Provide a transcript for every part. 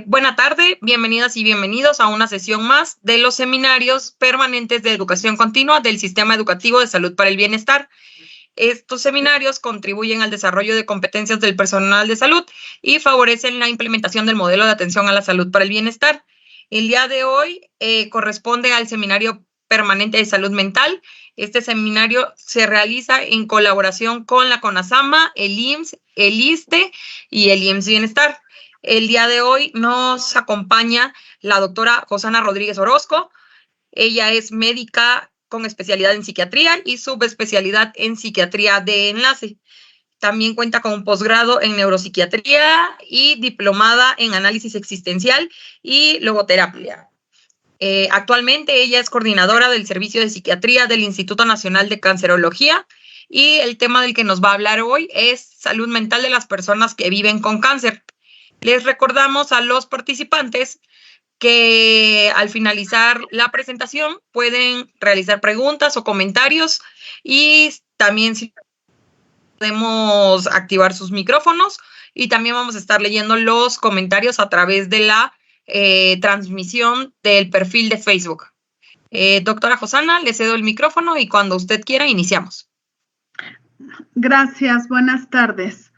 Buena tarde, bienvenidas y bienvenidos a una sesión más de los seminarios permanentes de educación continua del Sistema Educativo de Salud para el Bienestar. Estos seminarios contribuyen al desarrollo de competencias del personal de salud y favorecen la implementación del modelo de atención a la salud para el bienestar. El día de hoy corresponde al Seminario Permanente de Salud Mental. Este seminario se realiza en colaboración con la CONASAMA, el IMSS, el ISSSTE y el IMSS Bienestar. El día de hoy nos acompaña la doctora Josana Rodríguez Orozco. Ella es médica con especialidad en psiquiatría y subespecialidad en psiquiatría de enlace. También cuenta con un posgrado en neuropsiquiatría y diplomada en análisis existencial y logoterapia. Actualmente ella es coordinadora del Servicio de Psiquiatría del Instituto Nacional de Cancerología y el tema del que nos va a hablar hoy es salud mental de las personas que viven con cáncer. Les recordamos a los participantes que al finalizar la presentación pueden realizar preguntas o comentarios y también si podemos activar sus micrófonos y también vamos a estar leyendo los comentarios a través de la transmisión del perfil de Facebook. Doctora Josana, le cedo el micrófono y cuando usted quiera iniciamos. Gracias, buenas tardes.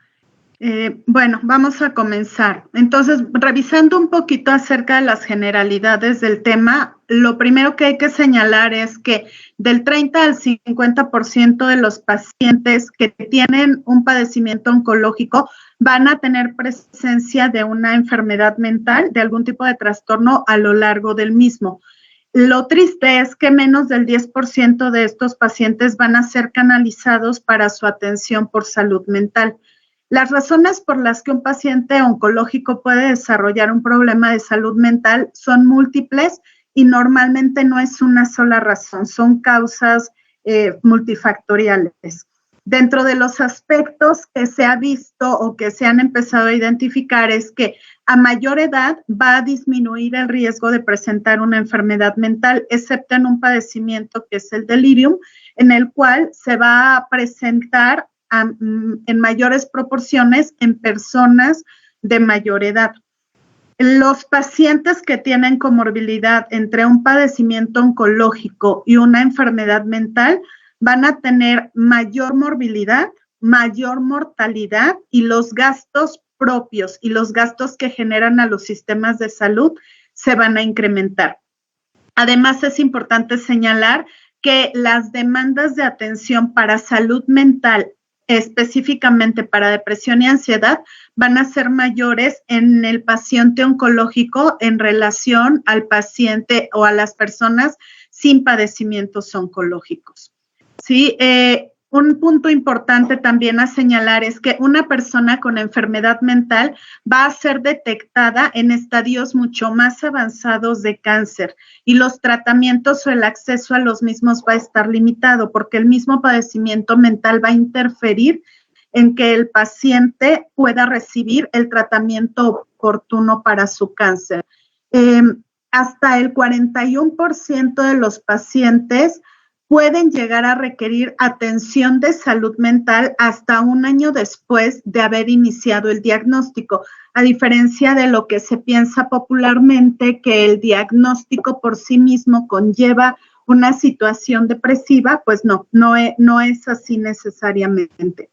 Bueno, vamos a comenzar. Entonces, revisando un poquito acerca de las generalidades del tema, lo primero que hay que señalar es que del 30 al 50% de los pacientes que tienen un padecimiento oncológico van a tener presencia de una enfermedad mental, de algún tipo de trastorno a lo largo del mismo. Lo triste es que menos del 10% de estos pacientes van a ser canalizados para su atención por salud mental. Las razones por las que un paciente oncológico puede desarrollar un problema de salud mental son múltiples y normalmente no es una sola razón, son causas multifactoriales. Dentro de los aspectos que se ha visto o que se han empezado a identificar es que a mayor edad va a disminuir el riesgo de presentar una enfermedad mental, excepto en un padecimiento que es el delirium, en el cual se va a presentar en mayores proporciones en personas de mayor edad. Los pacientes que tienen comorbilidad entre un padecimiento oncológico y una enfermedad mental van a tener mayor morbilidad, mayor mortalidad y los gastos propios y los gastos que generan a los sistemas de salud se van a incrementar. Además, es importante señalar que las demandas de atención para salud mental, específicamente para depresión y ansiedad, van a ser mayores en el paciente oncológico en relación al paciente o a las personas sin padecimientos oncológicos. Sí, un punto importante también a señalar es que una persona con enfermedad mental va a ser detectada en estadios mucho más avanzados de cáncer y los tratamientos o el acceso a los mismos va a estar limitado porque el mismo padecimiento mental va a interferir en que el paciente pueda recibir el tratamiento oportuno para su cáncer. Hasta el 41% de los pacientes pueden llegar a requerir atención de salud mental hasta un año después de haber iniciado el diagnóstico, a diferencia de lo que se piensa popularmente que el diagnóstico por sí mismo conlleva una situación depresiva, pues no es así necesariamente.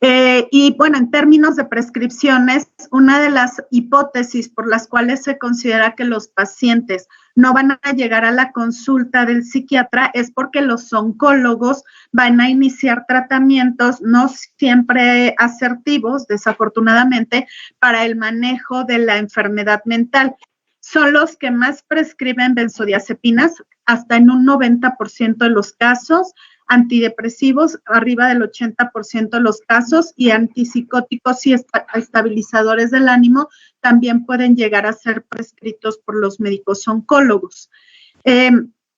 Y bueno, en términos de prescripciones, una de las hipótesis por las cuales se considera que los pacientes no van a llegar a la consulta del psiquiatra es porque los oncólogos van a iniciar tratamientos no siempre asertivos, desafortunadamente, para el manejo de la enfermedad mental. Son los que más prescriben benzodiazepinas, hasta en un 90% de los casos, antidepresivos, arriba del 80% de los casos, y antipsicóticos y estabilizadores del ánimo también pueden llegar a ser prescritos por los médicos oncólogos.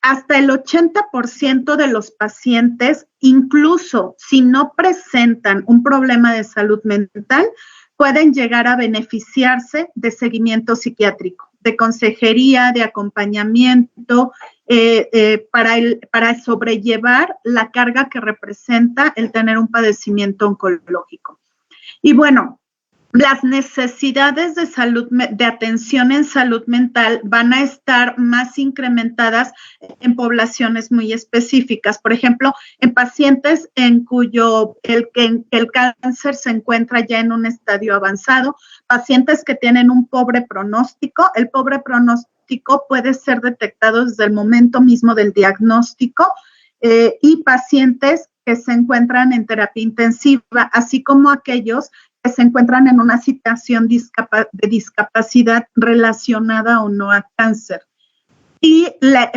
Hasta el 80% de los pacientes, incluso si no presentan un problema de salud mental, pueden llegar a beneficiarse de seguimiento psiquiátrico, de consejería, de acompañamiento, para sobrellevar la carga que representa el tener un padecimiento oncológico. Y bueno, las necesidades de salud, de atención en salud mental van a estar más incrementadas en poblaciones muy específicas. Por ejemplo, en pacientes en cuyo el cáncer se encuentra ya en un estadio avanzado, pacientes que tienen un pobre pronóstico. El pobre pronóstico puede ser detectado desde el momento mismo del diagnóstico, y pacientes que se encuentran en terapia intensiva, así como aquellos que se encuentran en una situación de discapacidad relacionada o no a cáncer. Y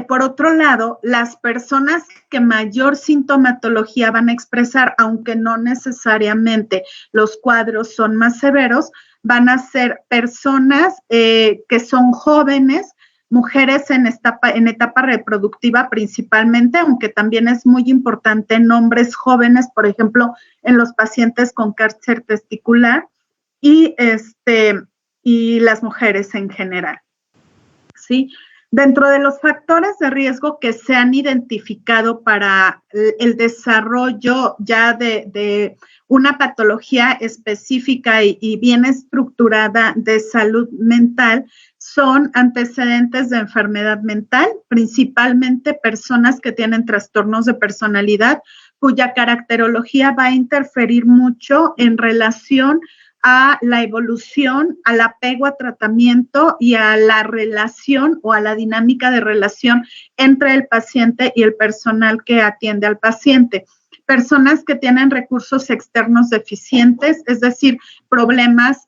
por otro lado, las personas que mayor sintomatología van a expresar, aunque no necesariamente los cuadros son más severos, van a ser personas que son jóvenes, mujeres en etapa reproductiva principalmente, aunque también es muy importante en hombres jóvenes, por ejemplo, en los pacientes con cáncer testicular y las mujeres en general, ¿sí? Dentro de los factores de riesgo que se han identificado para el desarrollo ya de una patología específica y bien estructurada de salud mental, son antecedentes de enfermedad mental, principalmente personas que tienen trastornos de personalidad, cuya caracterología va a interferir mucho en relación a la evolución, al apego a tratamiento y a la relación o a la dinámica de relación entre el paciente y el personal que atiende al paciente. Personas que tienen recursos externos deficientes, es decir, problemas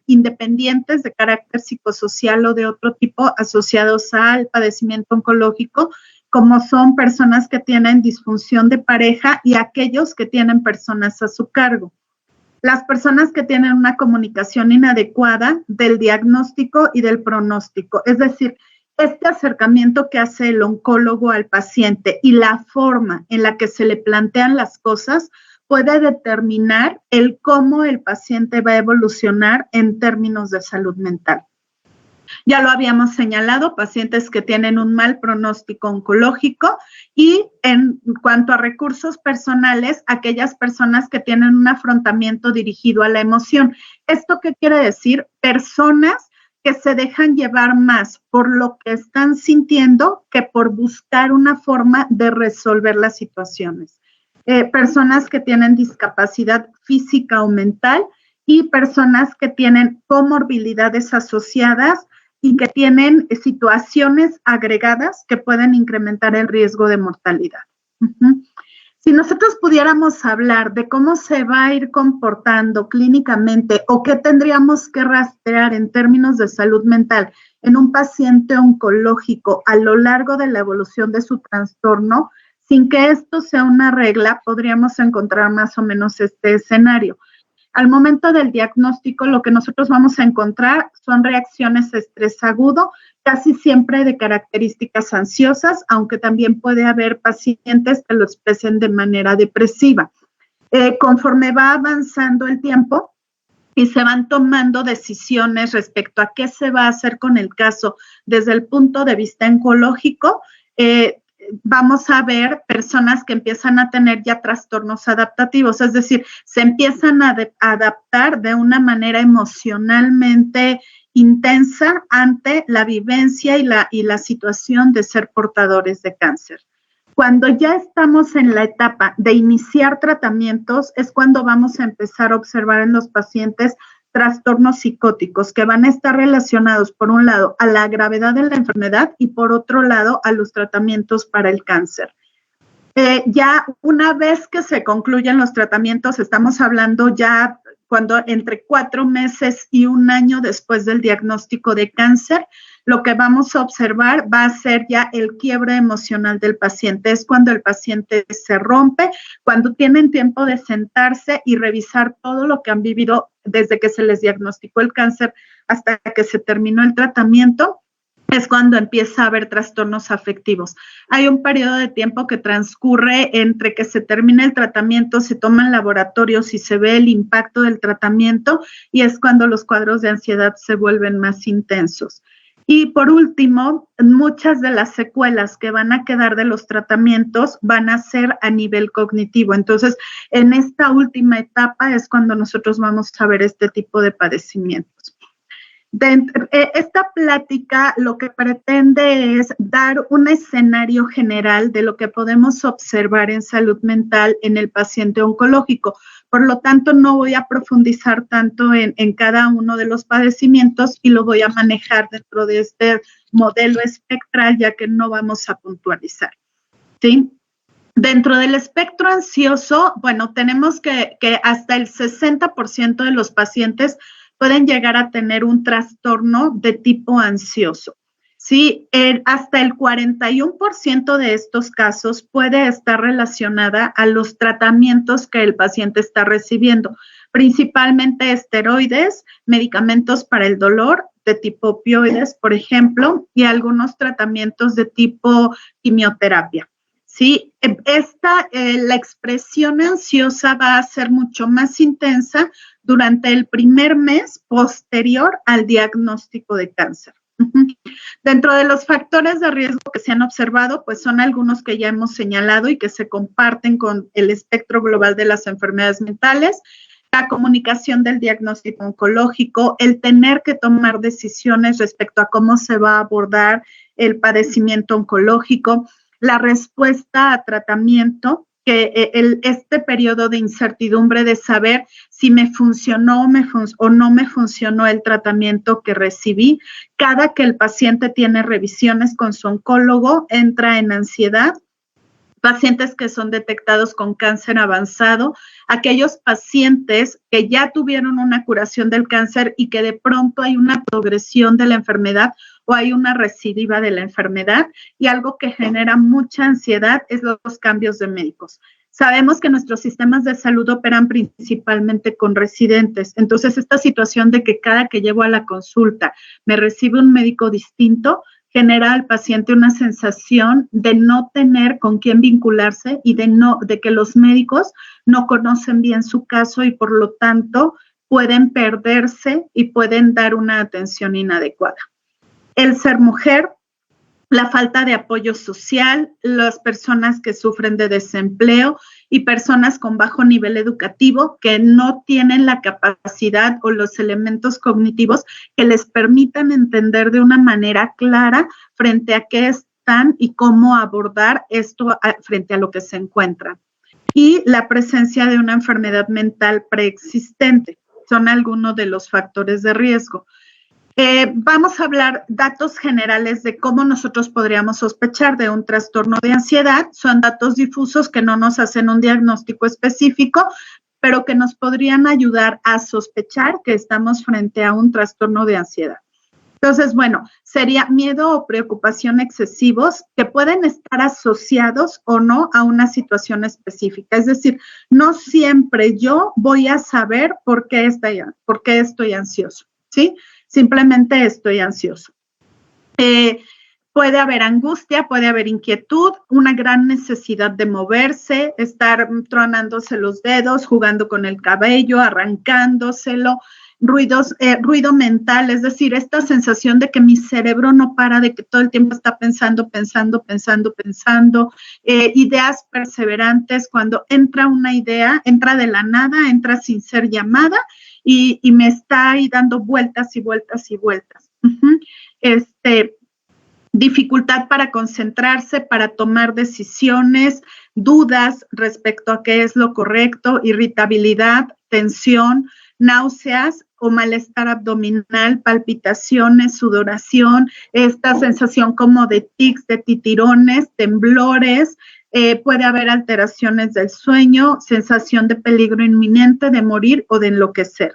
independientes de carácter psicosocial o de otro tipo asociados al padecimiento oncológico, como son personas que tienen disfunción de pareja y aquellos que tienen personas a su cargo. Las personas que tienen una comunicación inadecuada del diagnóstico y del pronóstico, es decir, este acercamiento que hace el oncólogo al paciente y la forma en la que se le plantean las cosas puede determinar el cómo el paciente va a evolucionar en términos de salud mental. Ya lo habíamos señalado, pacientes que tienen un mal pronóstico oncológico y en cuanto a recursos personales, aquellas personas que tienen un afrontamiento dirigido a la emoción. ¿Esto qué quiere decir? Personas que se dejan llevar más por lo que están sintiendo que por buscar una forma de resolver las situaciones. Personas que tienen discapacidad física o mental y personas que tienen comorbilidades asociadas y que tienen situaciones agregadas que pueden incrementar el riesgo de mortalidad. Si nosotros pudiéramos hablar de cómo se va a ir comportando clínicamente o qué tendríamos que rastrear en términos de salud mental en un paciente oncológico a lo largo de la evolución de su trastorno, sin que esto sea una regla, podríamos encontrar más o menos este escenario. Al momento del diagnóstico, lo que nosotros vamos a encontrar son reacciones de estrés agudo, casi siempre de características ansiosas, aunque también puede haber pacientes que lo expresen de manera depresiva. Conforme va avanzando el tiempo y se van tomando decisiones respecto a qué se va a hacer con el caso desde el punto de vista oncológico, vamos a ver personas que empiezan a tener ya trastornos adaptativos, es decir, se empiezan a adaptar de una manera emocionalmente intensa ante la vivencia y la situación de ser portadores de cáncer. Cuando ya estamos en la etapa de iniciar tratamientos, es cuando vamos a empezar a observar en los pacientes trastornos psicóticos que van a estar relacionados, por un lado, a la gravedad de la enfermedad y por otro lado, a los tratamientos para el cáncer. Ya una vez que se concluyen los tratamientos, estamos hablando ya cuando entre 4 meses y 1 año después del diagnóstico de cáncer, lo que vamos a observar va a ser ya el quiebre emocional del paciente. Es cuando el paciente se rompe, cuando tienen tiempo de sentarse y revisar todo lo que han vivido desde que se les diagnosticó el cáncer hasta que se terminó el tratamiento, es cuando empieza a haber trastornos afectivos. Hay un periodo de tiempo que transcurre entre que se termina el tratamiento, se toman laboratorios y se ve el impacto del tratamiento y es cuando los cuadros de ansiedad se vuelven más intensos. Y por último, muchas de las secuelas que van a quedar de los tratamientos van a ser a nivel cognitivo. Entonces, en esta última etapa es cuando nosotros vamos a ver este tipo de padecimientos. Esta plática lo que pretende es dar un escenario general de lo que podemos observar en salud mental en el paciente oncológico. Por lo tanto, no voy a profundizar tanto en cada uno de los padecimientos y lo voy a manejar dentro de este modelo espectral, ya que no vamos a puntualizar, ¿sí? Dentro del espectro ansioso, bueno, tenemos que hasta el 60% de los pacientes pueden llegar a tener un trastorno de tipo ansioso. Sí, hasta el 41% de estos casos puede estar relacionada a los tratamientos que el paciente está recibiendo, principalmente esteroides, medicamentos para el dolor de tipo opioides, por ejemplo, y algunos tratamientos de tipo quimioterapia. Sí, la expresión ansiosa va a ser mucho más intensa durante el primer mes posterior al diagnóstico de cáncer. Dentro de los factores de riesgo que se han observado, pues son algunos que ya hemos señalado y que se comparten con el espectro global de las enfermedades mentales: la comunicación del diagnóstico oncológico, el tener que tomar decisiones respecto a cómo se va a abordar el padecimiento oncológico, la respuesta a tratamiento, que este periodo de incertidumbre de saber si me funcionó o no me funcionó el tratamiento que recibí. Cada que el paciente tiene revisiones con su oncólogo, entra en ansiedad. Pacientes que son detectados con cáncer avanzado, aquellos pacientes que ya tuvieron una curación del cáncer y que de pronto hay una progresión de la enfermedad o hay una recidiva de la enfermedad, y algo que genera mucha ansiedad es los cambios de médicos. Sabemos que nuestros sistemas de salud operan principalmente con residentes, entonces esta situación de que cada que llego a la consulta me recibe un médico distinto, genera al paciente una sensación de no tener con quién vincularse y de que los médicos no conocen bien su caso y por lo tanto pueden perderse y pueden dar una atención inadecuada. El ser mujer, la falta de apoyo social, las personas que sufren de desempleo y personas con bajo nivel educativo que no tienen la capacidad o los elementos cognitivos que les permitan entender de una manera clara frente a qué están y cómo abordar esto frente a lo que se encuentran. Y la presencia de una enfermedad mental preexistente son algunos de los factores de riesgo. Vamos a hablar datos generales de cómo nosotros podríamos sospechar de un trastorno de ansiedad. Son datos difusos que no nos hacen un diagnóstico específico, pero que nos podrían ayudar a sospechar que estamos frente a un trastorno de ansiedad. Entonces, bueno, sería miedo o preocupación excesivos que pueden estar asociados o no a una situación específica. Es decir, no siempre yo voy a saber por qué estoy ansioso, ¿sí? Simplemente estoy ansioso. Puede haber angustia, puede haber inquietud, una gran necesidad de moverse, estar tronándose los dedos, jugando con el cabello, arrancándoselo, ruido mental, es decir, esta sensación de que mi cerebro no para, de que todo el tiempo está pensando, ideas perseverantes. Cuando entra una idea, entra de la nada, entra sin ser llamada y me está ahí dando vueltas y vueltas y vueltas. Dificultad para concentrarse, para tomar decisiones, dudas respecto a qué es lo correcto, irritabilidad, tensión, náuseas o malestar abdominal, palpitaciones, sudoración, esta sensación como de tics, de titirones, temblores, puede haber alteraciones del sueño, sensación de peligro inminente, de morir o de enloquecer.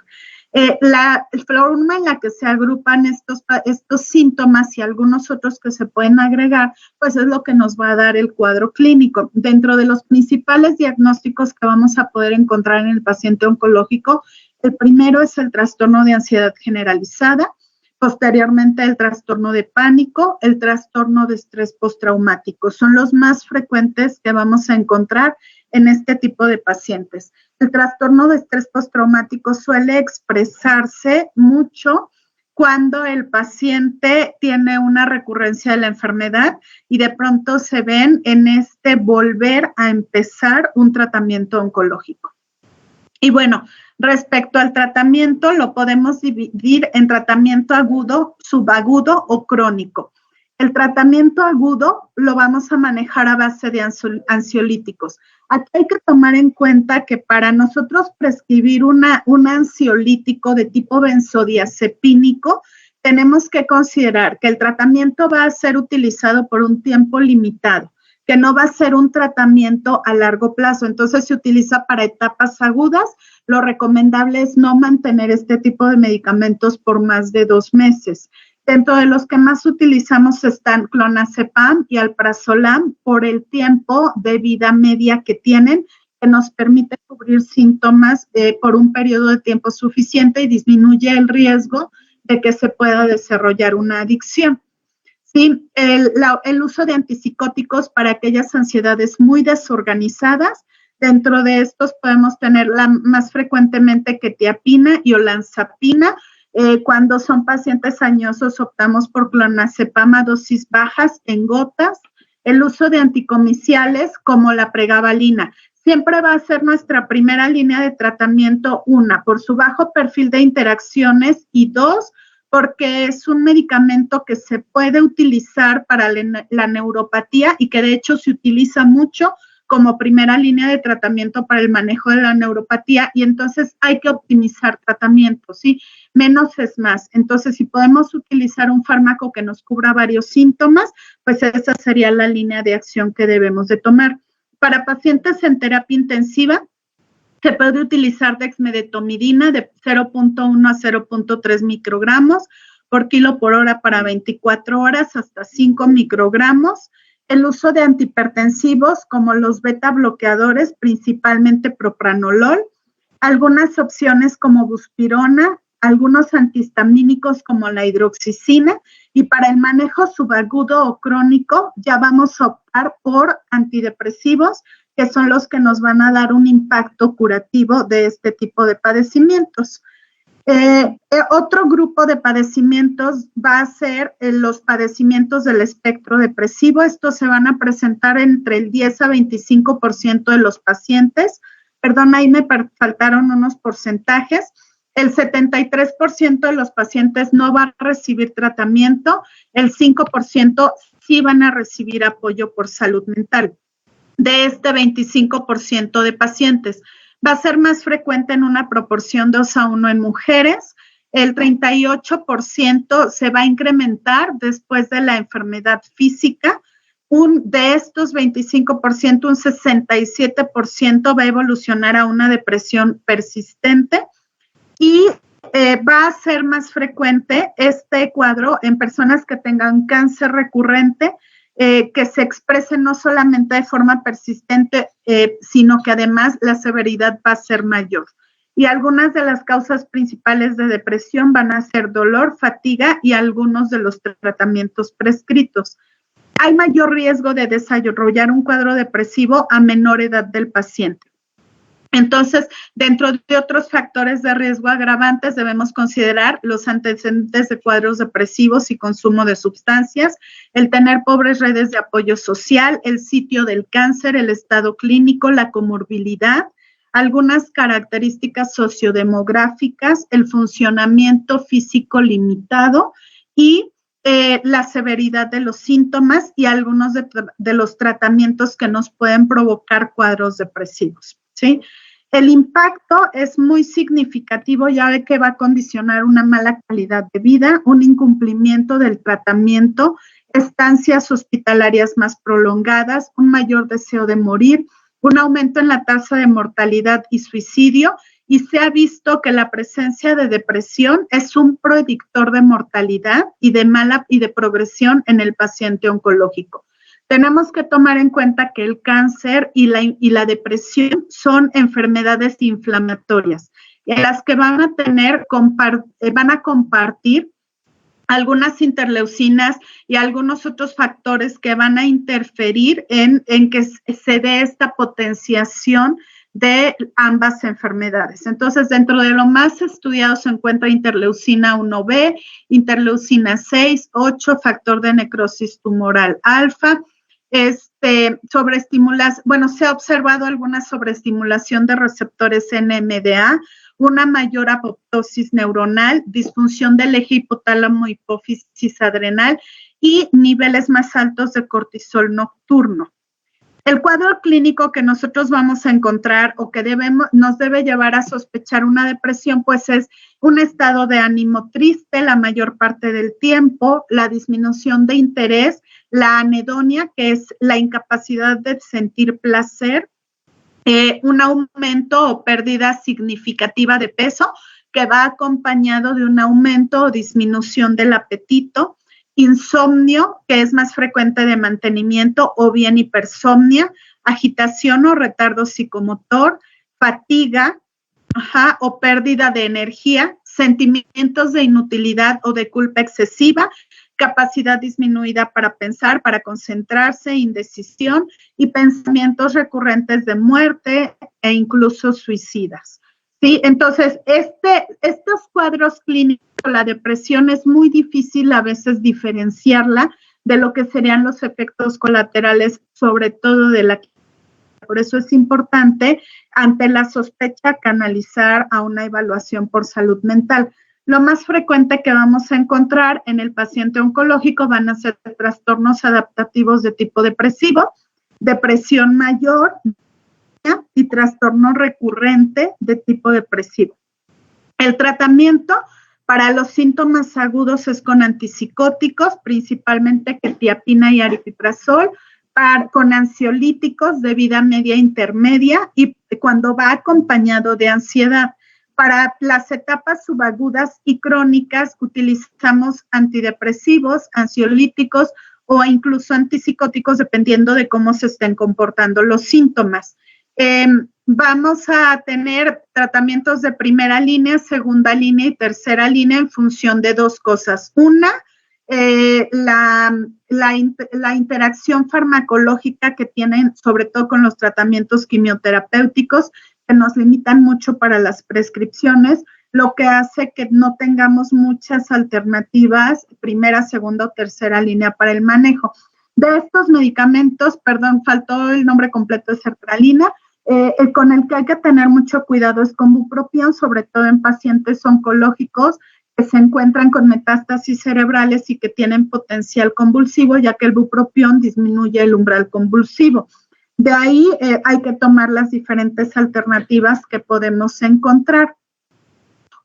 La forma en la que se agrupan estos síntomas y algunos otros que se pueden agregar, pues es lo que nos va a dar el cuadro clínico. Dentro de los principales diagnósticos que vamos a poder encontrar en el paciente oncológico, el primero es el trastorno de ansiedad generalizada, posteriormente el trastorno de pánico, el trastorno de estrés postraumático. Son los más frecuentes que vamos a encontrar en este tipo de pacientes. El trastorno de estrés postraumático suele expresarse mucho cuando el paciente tiene una recurrencia de la enfermedad y de pronto se ven en este volver a empezar un tratamiento oncológico. Y bueno, respecto al tratamiento, lo podemos dividir en tratamiento agudo, subagudo o crónico. El tratamiento agudo lo vamos a manejar a base de ansiolíticos. Aquí hay que tomar en cuenta que para nosotros prescribir un ansiolítico de tipo benzodiazepínico, tenemos que considerar que el tratamiento va a ser utilizado por un tiempo limitado, que no va a ser un tratamiento a largo plazo. Entonces se utiliza para etapas agudas. Lo recomendable es no mantener este tipo de medicamentos por más de 2 meses. Dentro de los que más utilizamos están clonazepam y alprazolam por el tiempo de vida media que tienen, que nos permite cubrir síntomas por un periodo de tiempo suficiente y disminuye el riesgo de que se pueda desarrollar una adicción. Sí, el uso de antipsicóticos para aquellas ansiedades muy desorganizadas. Dentro de estos podemos tener más frecuentemente quetiapina y olanzapina. Cuando son pacientes añosos optamos por clonazepam a dosis bajas en gotas. El uso de anticomiciales como la pregabalina. Siempre va a ser nuestra primera línea de tratamiento, 1, por su bajo perfil de interacciones y 2, porque es un medicamento que se puede utilizar para la neuropatía y que de hecho se utiliza mucho como primera línea de tratamiento para el manejo de la neuropatía y entonces hay que optimizar tratamientos, ¿sí? Menos es más. Entonces, si podemos utilizar un fármaco que nos cubra varios síntomas, pues esa sería la línea de acción que debemos de tomar. Para pacientes en terapia intensiva, se puede utilizar dexmedetomidina de 0.1 a 0.3 microgramos por kilo por hora para 24 horas, hasta 5 microgramos. El uso de antihipertensivos como los beta bloqueadores, principalmente propranolol, algunas opciones como buspirona, algunos antihistamínicos como la hidroxicina y para el manejo subagudo o crónico ya vamos a optar por antidepresivos que son los que nos van a dar un impacto curativo de este tipo de padecimientos. Otro grupo de padecimientos va a ser los padecimientos del espectro depresivo. Estos se van a presentar entre el 10 a 25% de los pacientes. Perdón, ahí me faltaron unos porcentajes. El 73% de los pacientes no va a recibir tratamiento. El 5% sí van a recibir apoyo por salud mental. De este 25% de pacientes, va a ser más frecuente en una proporción 2:1 en mujeres. El 38% se va a incrementar después de la enfermedad física. De estos 25%, un 67% va a evolucionar a una depresión persistente y va a ser más frecuente este cuadro en personas que tengan cáncer recurrente, que se exprese no solamente de forma persistente, sino que además la severidad va a ser mayor. Y algunas de las causas principales de depresión van a ser dolor, fatiga y algunos de los tratamientos prescritos. Hay mayor riesgo de desarrollar un cuadro depresivo a menor edad del paciente. Entonces, dentro de otros factores de riesgo agravantes debemos considerar los antecedentes de cuadros depresivos y consumo de sustancias, el tener pobres redes de apoyo social, el sitio del cáncer, el estado clínico, la comorbilidad, algunas características sociodemográficas, el funcionamiento físico limitado y la severidad de los síntomas y algunos de los tratamientos que nos pueden provocar cuadros depresivos, ¿sí? El impacto es muy significativo, ya que va a condicionar una mala calidad de vida, un incumplimiento del tratamiento, estancias hospitalarias más prolongadas, un mayor deseo de morir, un aumento en la tasa de mortalidad y suicidio, y se ha visto que la presencia de depresión es un predictor de mortalidad y de progresión en el paciente oncológico. Tenemos que tomar en cuenta que el cáncer y la depresión son enfermedades inflamatorias, en las que van a compartir algunas interleucinas y algunos otros factores que van a interferir en que se dé esta potenciación de ambas enfermedades. Entonces, dentro de lo más estudiado se encuentra interleucina 1B, interleucina 6, 8, factor de necrosis tumoral alfa, se ha observado alguna sobreestimulación de receptores NMDA, una mayor apoptosis neuronal, disfunción del eje hipotálamo-hipófisis adrenal y niveles más altos de cortisol nocturno. El cuadro clínico que nosotros vamos a encontrar o que nos debe llevar a sospechar una depresión, pues es un estado de ánimo triste la mayor parte del tiempo, la disminución de interés, la anedonia, que es la incapacidad de sentir placer, un aumento o pérdida significativa de peso que va acompañado de un aumento o disminución del apetito, insomnio, que es más frecuente de mantenimiento, o bien hipersomnia, agitación o retardo psicomotor, fatiga, o pérdida de energía, sentimientos de inutilidad o de culpa excesiva, capacidad disminuida para pensar, para concentrarse, indecisión y pensamientos recurrentes de muerte e incluso suicidas. ¿Sí? Entonces, estos cuadros clínicos, la depresión es muy difícil a veces diferenciarla de lo que serían los efectos colaterales, sobre todo de la quimioterapia. Por eso es importante, ante la sospecha, canalizar a una evaluación por salud mental. Lo más frecuente que vamos a encontrar en el paciente oncológico van a ser trastornos adaptativos de tipo depresivo, depresión mayor y trastorno recurrente de tipo depresivo. El tratamiento para los síntomas agudos es con antipsicóticos, principalmente quetiapina y aripiprazol, con ansiolíticos de vida media intermedia y cuando va acompañado de ansiedad. Para las etapas subagudas y crónicas utilizamos antidepresivos, ansiolíticos o incluso antipsicóticos dependiendo de cómo se estén comportando los síntomas. Vamos a tener tratamientos de primera línea, segunda línea y tercera línea en función de dos cosas. Una, la interacción farmacológica que tienen, sobre todo con los tratamientos quimioterapéuticos, que nos limitan mucho para las prescripciones, lo que hace que no tengamos muchas alternativas, primera, segunda o tercera línea para el manejo. De estos medicamentos, faltó el nombre completo de sertralina, con el que hay que tener mucho cuidado es con bupropión, sobre todo en pacientes oncológicos que se encuentran con metástasis cerebrales y que tienen potencial convulsivo, ya que el bupropión disminuye el umbral convulsivo. De ahí hay que tomar las diferentes alternativas que podemos encontrar.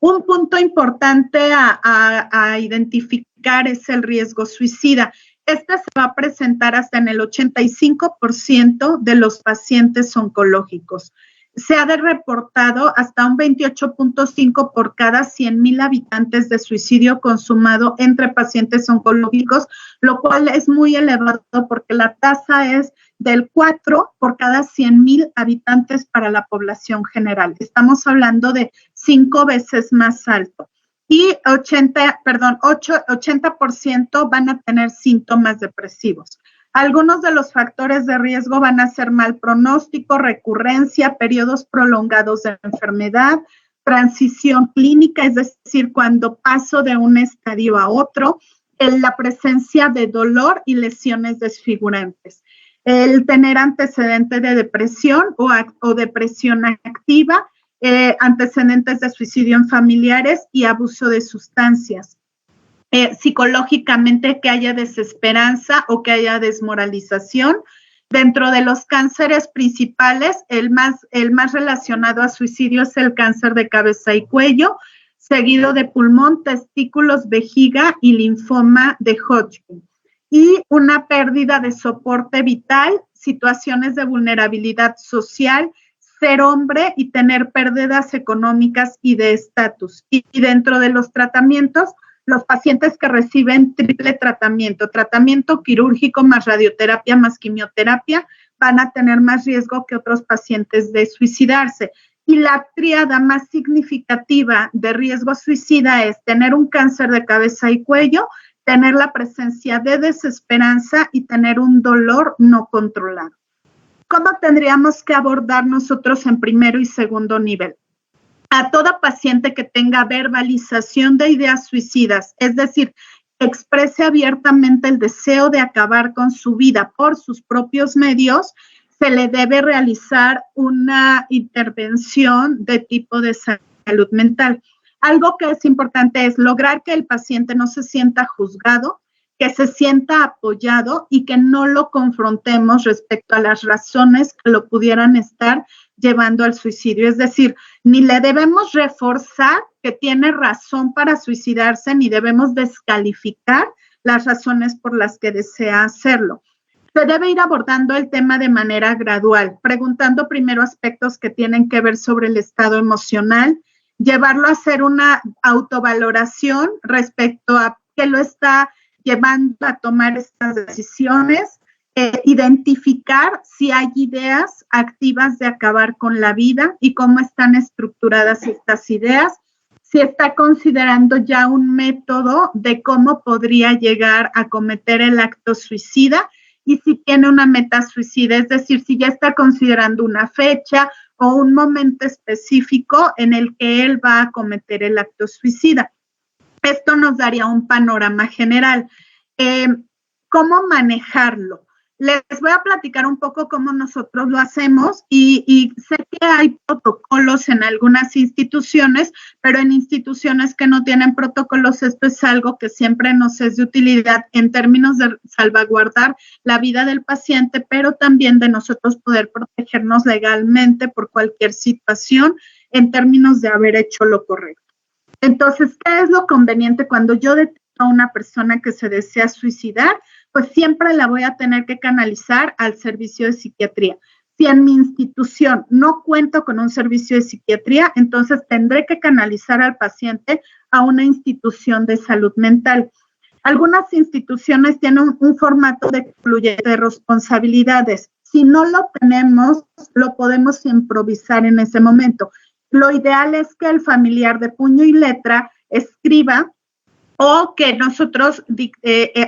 Un punto importante a identificar es el riesgo suicida. Este se va a presentar hasta en el 85% de los pacientes oncológicos. Se ha reportado hasta un 28.5 por cada 100,000 habitantes de suicidio consumado entre pacientes oncológicos, lo cual es muy elevado porque la tasa es del 4 por cada 100,000 habitantes para la población general. Estamos hablando de 5 veces más alto. Y 80% van a tener síntomas depresivos. Algunos de los factores de riesgo van a ser mal pronóstico, recurrencia, periodos prolongados de enfermedad, transición clínica, es decir, cuando paso de un estadio a otro, la presencia de dolor y lesiones desfigurantes, el tener antecedente de depresión o depresión activa, antecedentes de suicidio en familiares y abuso de sustancias. Psicológicamente que haya desesperanza o que haya desmoralización. Dentro de los cánceres principales, el más relacionado a suicidio es el cáncer de cabeza y cuello, seguido de pulmón, testículos, vejiga y linfoma de Hodgkin. Y una pérdida de soporte vital, situaciones de vulnerabilidad social, ser hombre y tener pérdidas económicas y de estatus. Y dentro de los tratamientos, los pacientes que reciben triple tratamiento quirúrgico más radioterapia más quimioterapia, van a tener más riesgo que otros pacientes de suicidarse. Y la tríada más significativa de riesgo suicida es tener un cáncer de cabeza y cuello, tener la presencia de desesperanza y tener un dolor no controlado. ¿Cómo tendríamos que abordar nosotros en primero y segundo nivel? A toda paciente que tenga verbalización de ideas suicidas, es decir, exprese abiertamente el deseo de acabar con su vida por sus propios medios, se le debe realizar una intervención de tipo de salud mental. Algo que es importante es lograr que el paciente no se sienta juzgado, que se sienta apoyado y que no lo confrontemos respecto a las razones que lo pudieran estar llevando al suicidio. Es decir, ni le debemos reforzar que tiene razón para suicidarse, ni debemos descalificar las razones por las que desea hacerlo. Se debe ir abordando el tema de manera gradual, preguntando primero aspectos que tienen que ver sobre el estado emocional, llevarlo a hacer una autovaloración respecto a qué lo está llevando a tomar estas decisiones, identificar si hay ideas activas de acabar con la vida y cómo están estructuradas estas ideas, si está considerando ya un método de cómo podría llegar a cometer el acto suicida y si tiene una meta suicida, es decir, si ya está considerando una fecha o un momento específico en el que él va a cometer el acto suicida. Esto nos daría un panorama general. ¿Cómo manejarlo? Les voy a platicar un poco cómo nosotros lo hacemos y sé que hay protocolos en algunas instituciones, pero en instituciones que no tienen protocolos, esto es algo que siempre nos es de utilidad en términos de salvaguardar la vida del paciente, pero también de nosotros poder protegernos legalmente por cualquier situación en términos de haber hecho lo correcto. Entonces, ¿qué es lo conveniente cuando yo detecto a una persona que se desea suicidar? Pues siempre la voy a tener que canalizar al servicio de psiquiatría. Si en mi institución no cuento con un servicio de psiquiatría, entonces tendré que canalizar al paciente a una institución de salud mental. Algunas instituciones tienen un formato de responsabilidades. Si no lo tenemos, lo podemos improvisar en ese momento. Lo ideal es que el familiar de puño y letra escriba o que nosotros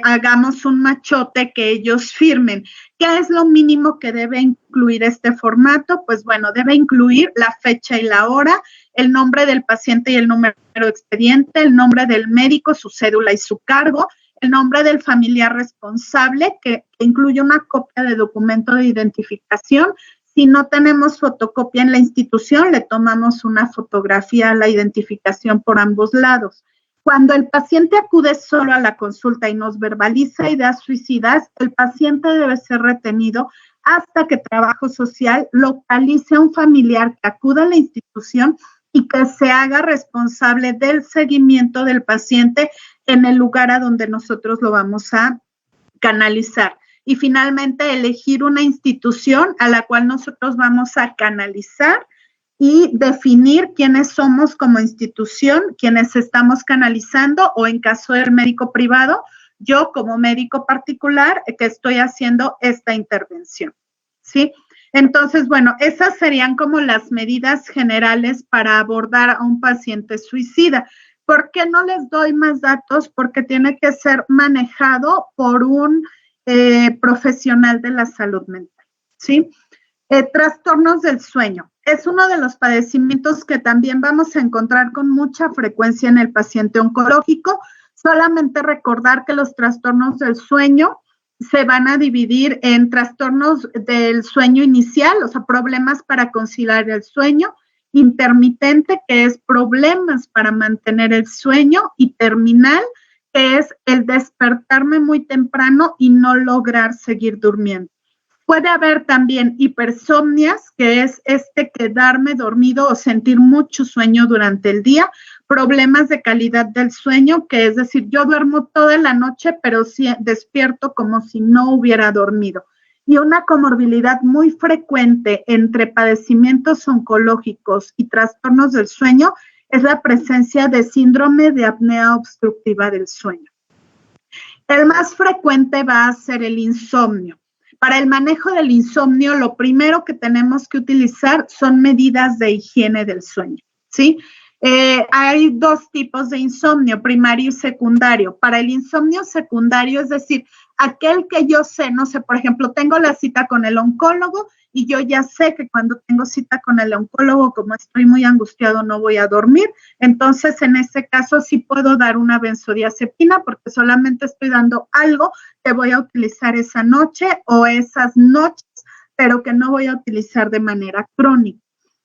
hagamos un machote que ellos firmen. ¿Qué es lo mínimo que debe incluir este formato? Pues bueno, debe incluir la fecha y la hora, el nombre del paciente y el número de expediente, el nombre del médico, su cédula y su cargo, el nombre del familiar responsable, que incluye una copia de documento de identificación. Si no tenemos fotocopia en la institución, le tomamos una fotografía a la identificación por ambos lados. Cuando el paciente acude solo a la consulta y nos verbaliza ideas suicidas, el paciente debe ser retenido hasta que Trabajo Social localice a un familiar que acuda a la institución y que se haga responsable del seguimiento del paciente en el lugar a donde nosotros lo vamos a canalizar. Y finalmente, elegir una institución a la cual nosotros vamos a canalizar y definir quiénes somos como institución, quiénes estamos canalizando, o en caso del médico privado, yo como médico particular que estoy haciendo esta intervención, ¿sí? Entonces, bueno, esas serían como las medidas generales para abordar a un paciente suicida. ¿Por qué no les doy más datos? Porque tiene que ser manejado por un profesional de la salud mental, ¿sí? Trastornos del sueño. Es uno de los padecimientos que también vamos a encontrar con mucha frecuencia en el paciente oncológico. Solamente recordar que los trastornos del sueño se van a dividir en trastornos del sueño inicial, o sea, problemas para conciliar el sueño, intermitente, que es problemas para mantener el sueño, y terminal, que es el despertarme muy temprano y no lograr seguir durmiendo. Puede haber también hipersomnias, que es quedarme dormido o sentir mucho sueño durante el día, problemas de calidad del sueño, que es decir, yo duermo toda la noche, pero sí despierto como si no hubiera dormido. Y una comorbilidad muy frecuente entre padecimientos oncológicos y trastornos del sueño es la presencia de síndrome de apnea obstructiva del sueño. El más frecuente va a ser el insomnio. Para el manejo del insomnio, lo primero que tenemos que utilizar son medidas de higiene del sueño, ¿sí? Hay dos tipos de insomnio, primario y secundario. Para el insomnio secundario, es decir, aquel que yo sé, no sé, por ejemplo, tengo la cita con el oncólogo y yo ya sé que cuando tengo cita con el oncólogo, como estoy muy angustiado, no voy a dormir. Entonces, en ese caso, sí puedo dar una benzodiazepina porque solamente estoy dando algo que voy a utilizar esa noche o esas noches, pero que no voy a utilizar de manera crónica.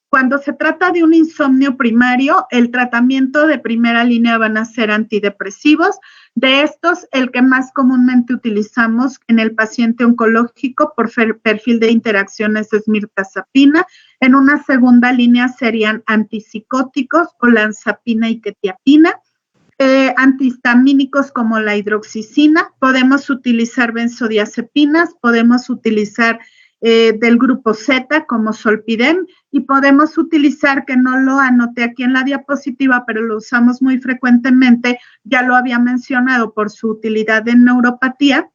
Cuando se trata de un insomnio primario, el tratamiento de primera línea van a ser antidepresivos. De estos, el que más comúnmente utilizamos en el paciente oncológico por perfil de interacciones es mirtazapina. En una segunda línea serían antipsicóticos, olanzapina y quetiapina. Antihistamínicos como la hidroxicina. Podemos utilizar benzodiazepinas, podemos utilizar del grupo Z como Zolpidem y podemos utilizar, que no lo anoté aquí en la diapositiva, pero lo usamos muy frecuentemente, ya lo había mencionado por su utilidad en neuropatía,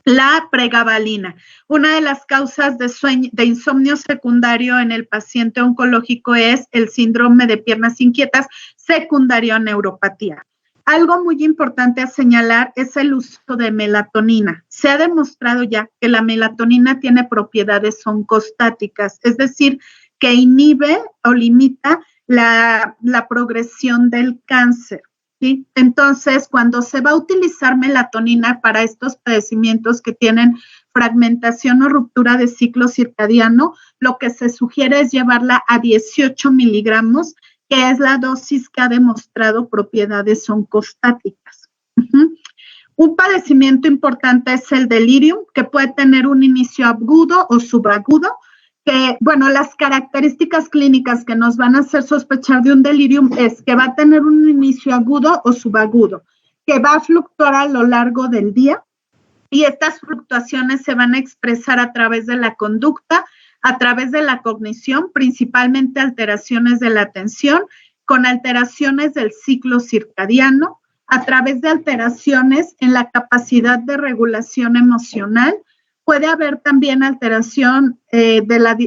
la pregabalina. Una de las causas de insomnio secundario en el paciente oncológico es el síndrome de piernas inquietas secundario a neuropatía. Algo muy importante a señalar es el uso de melatonina. Se ha demostrado ya que la melatonina tiene propiedades oncostáticas, es decir, que inhibe o limita la progresión del cáncer, ¿sí? Entonces, cuando se va a utilizar melatonina para estos padecimientos que tienen fragmentación o ruptura de ciclo circadiano, lo que se sugiere es llevarla a 18 miligramos, que es la dosis que ha demostrado propiedades oncostáticas. Un padecimiento importante es el delirium, que puede tener un inicio agudo o subagudo, que, bueno, las características clínicas que nos van a hacer sospechar de un delirium es que va a tener un inicio agudo o subagudo, que va a fluctuar a lo largo del día, y estas fluctuaciones se van a expresar a través de la conducta, a través de la cognición, principalmente alteraciones de la atención, con alteraciones del ciclo circadiano, a través de alteraciones en la capacidad de regulación emocional. Puede haber también alteración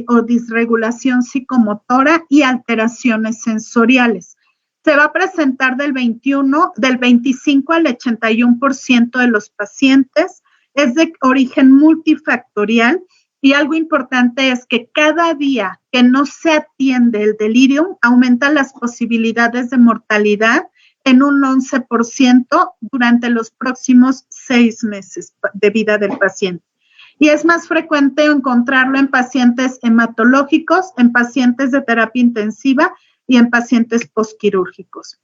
o disregulación psicomotora y alteraciones sensoriales. Se va a presentar del 25 al 81% de los pacientes. Es de origen multifactorial. Y algo importante es que cada día que no se atiende el delirium, aumenta las posibilidades de mortalidad en un 11% durante los próximos 6 meses de vida del paciente. Y es más frecuente encontrarlo en pacientes hematológicos, en pacientes de terapia intensiva y en pacientes postquirúrgicos.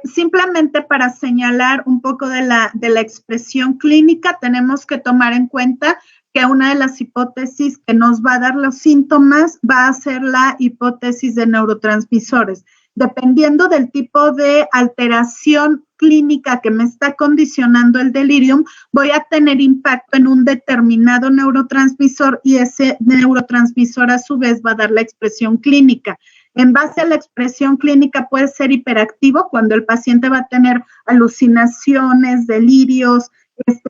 Simplemente para señalar un poco de la expresión clínica, tenemos que tomar en cuenta que una de las hipótesis que nos va a dar los síntomas va a ser la hipótesis de neurotransmisores. Dependiendo del tipo de alteración clínica que me está condicionando el delirium, voy a tener impacto en un determinado neurotransmisor y ese neurotransmisor a su vez va a dar la expresión clínica. En base a la expresión clínica puede ser hiperactivo cuando el paciente va a tener alucinaciones, delirios,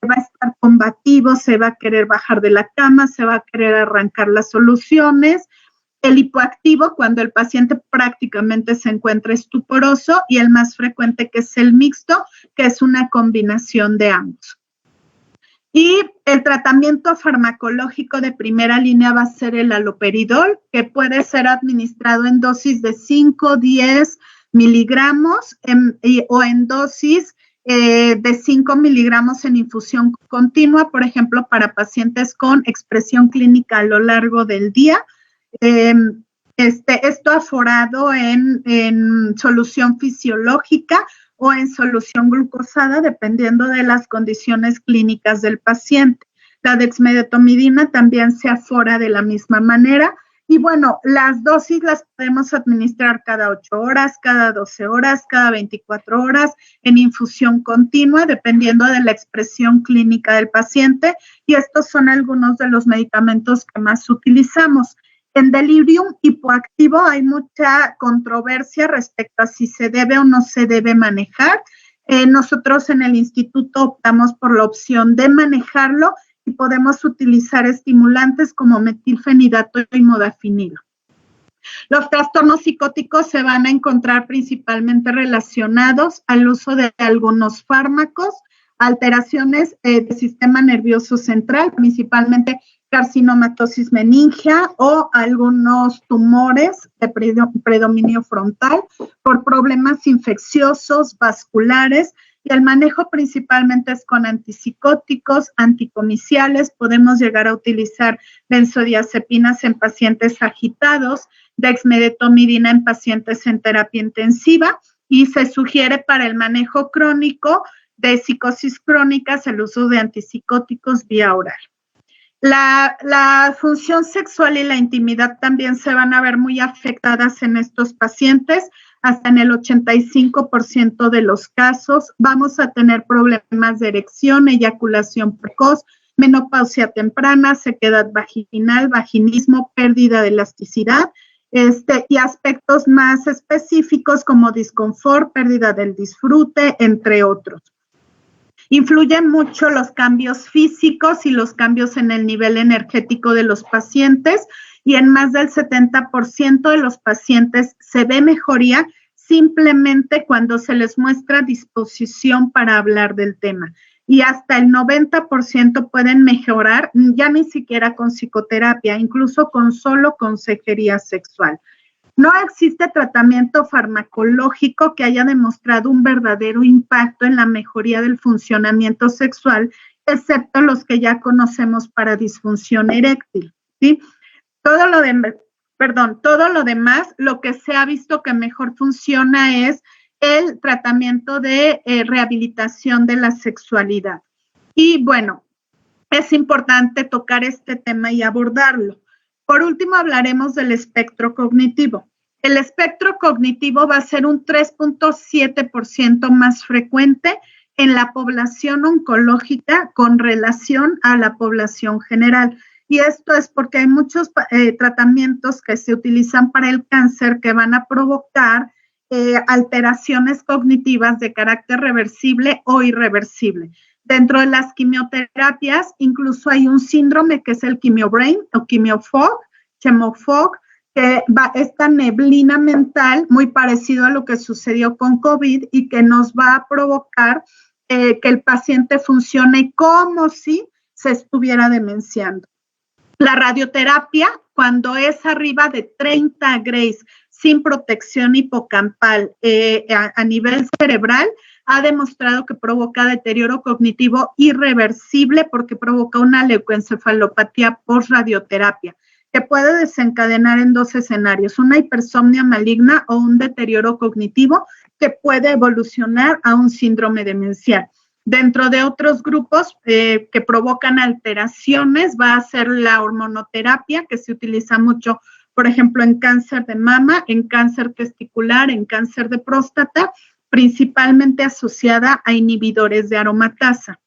va a estar combativo, se va a querer bajar de la cama, se va a querer arrancar las soluciones. El hipoactivo, cuando el paciente prácticamente se encuentra estuporoso, y el más frecuente, que es el mixto, que es una combinación de ambos. Y el tratamiento farmacológico de primera línea va a ser el haloperidol, que puede ser administrado en dosis de 5, 10 miligramos o en dosis de 5 miligramos en infusión continua, por ejemplo, para pacientes con expresión clínica a lo largo del día. Esto aforado en solución fisiológica o en solución glucosada, dependiendo de las condiciones clínicas del paciente. La dexmedetomidina también se afora de la misma manera. Y bueno, las dosis las podemos administrar cada 8 horas, cada 12 horas, cada 24 horas, en infusión continua, dependiendo de la expresión clínica del paciente. Y estos son algunos de los medicamentos que más utilizamos. En delirium hipoactivo hay mucha controversia respecto a si se debe o no se debe manejar. Nosotros en el instituto optamos por la opción de manejarlo y podemos utilizar estimulantes como metilfenidato y modafinilo. Los trastornos psicóticos se van a encontrar principalmente relacionados al uso de algunos fármacos, alteraciones del sistema nervioso central, principalmente carcinomatosis meningea o algunos tumores de predominio frontal por problemas infecciosos, vasculares, y el manejo principalmente es con antipsicóticos, anticomiciales. Podemos llegar a utilizar benzodiazepinas en pacientes agitados, dexmedetomidina en pacientes en terapia intensiva, y se sugiere para el manejo crónico de psicosis crónicas el uso de antipsicóticos vía oral. La función sexual y la intimidad también se van a ver muy afectadas en estos pacientes. Hasta en el 85% de los casos vamos a tener problemas de erección, eyaculación precoz, menopausia temprana, sequedad vaginal, vaginismo, pérdida de elasticidad, y aspectos más específicos como disconfort, pérdida del disfrute, entre otros. Influyen mucho los cambios físicos y los cambios en el nivel energético de los pacientes, y en más del 70% de los pacientes se ve mejoría simplemente cuando se les muestra disposición para hablar del tema. Y hasta el 90% pueden mejorar, ya ni siquiera con psicoterapia, incluso con solo consejería sexual. No existe tratamiento farmacológico que haya demostrado un verdadero impacto en la mejoría del funcionamiento sexual, excepto los que ya conocemos para disfunción eréctil, ¿sí? Todo lo demás, lo que se ha visto que mejor funciona es el tratamiento de rehabilitación de la sexualidad. Y bueno, es importante tocar este tema y abordarlo. Por último, hablaremos del espectro cognitivo. El espectro cognitivo va a ser un 3.7% más frecuente en la población oncológica con relación a la población general. Y esto es porque hay muchos tratamientos que se utilizan para el cáncer que van a provocar alteraciones cognitivas de carácter reversible o irreversible. Dentro de las quimioterapias, incluso hay un síndrome que es el quimiobrain o quimiofog, que va esta neblina mental muy parecido a lo que sucedió con COVID y que nos va a provocar que el paciente funcione como si se estuviera demenciando. La radioterapia, cuando es arriba de 30 grays sin protección hipocampal a nivel cerebral, ha demostrado que provoca deterioro cognitivo irreversible porque provoca una leucoencefalopatía post-radioterapia, que puede desencadenar en dos escenarios, una hipersomnia maligna o un deterioro cognitivo que puede evolucionar a un síndrome demencial. Dentro de otros grupos que provocan alteraciones va a ser la hormonoterapia, que se utiliza mucho, por ejemplo, en cáncer de mama, en cáncer testicular, en cáncer de próstata, principalmente asociada a inhibidores de aromatasa.